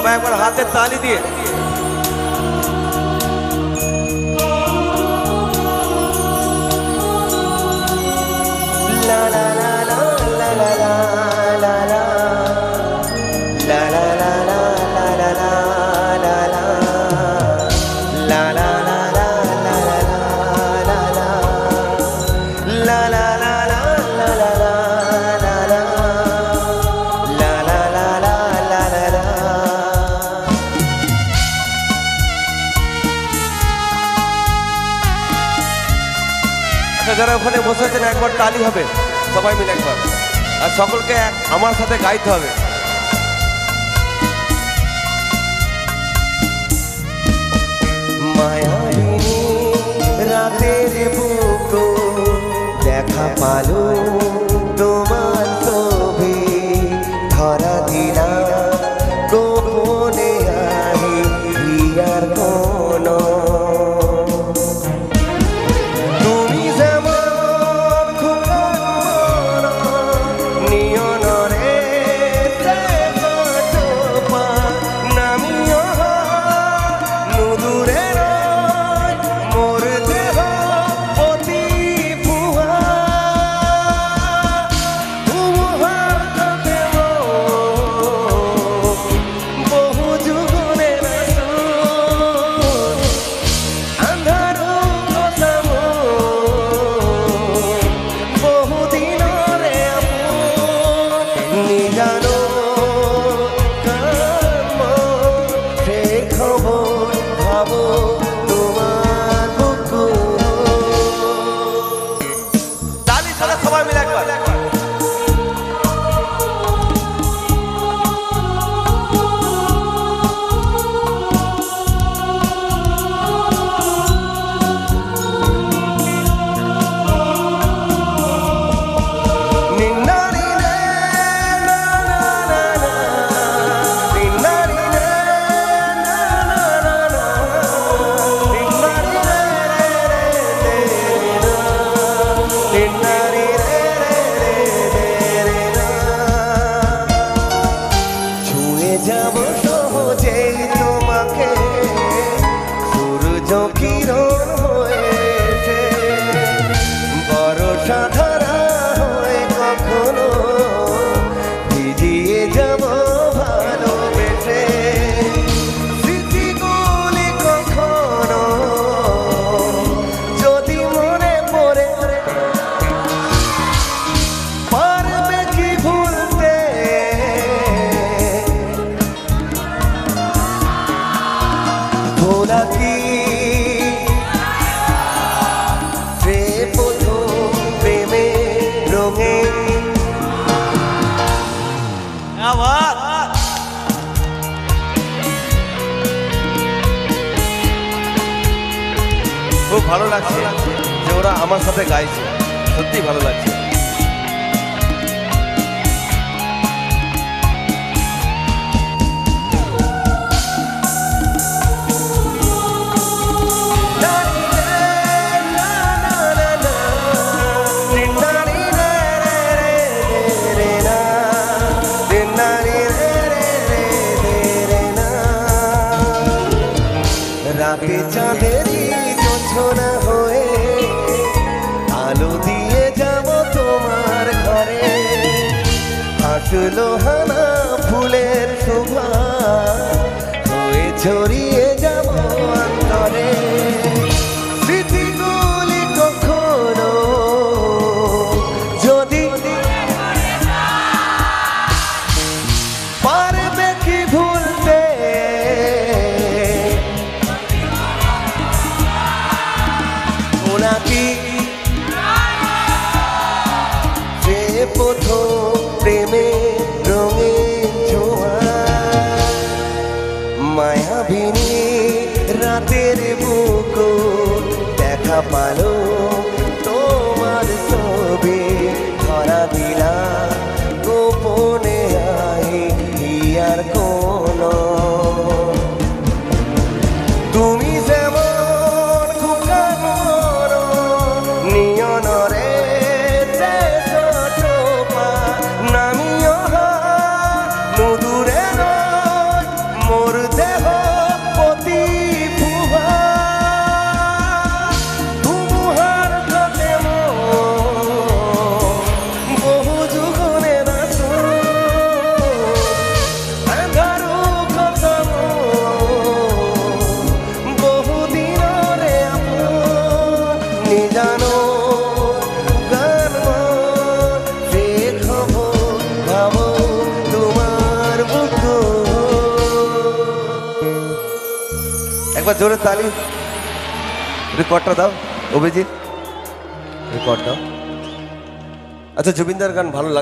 সবাই একবার হাতের তালি দিয়ে যারা ওখানে বসে আছেন একবার তালি হবে সবাই মিলে একবার আর সকলকে আমার সাথে গাইতে হবে মায়াবিনী রাতের বুক দেখা পালো তোমার ছবি ধরা দিলা গোপনে আহি হিয়ার কোন খুব ভালো লাগছে যে ওরা আমার সাথে গাইছে সত্যি ভালো লাগছে রাতে চাঁদেরই জোছনা হয়ে আলো দিয়ে যাব তোমার ঘরে হাসলো হানা ফুলের শোভা হয়ে ছড়িয়ে যাব অন্তরে স্মৃতিগুলি কখনো যদি পারবে কি ভুলতে নাকি যে প্রথম প্রেমে রঙে ছোঁয়া মায়াবিনী রাতের বুক দেখা পালো তোমার ছবি ধরা দিলা গোপনে আহি হিয়ার কোন তুমি একবার জোরে তালি। রেকর্ডটা দাও অভিজিৎ, রেকর্ড দাও। আচ্ছা, জুবিনদার গান ভালো লাগে?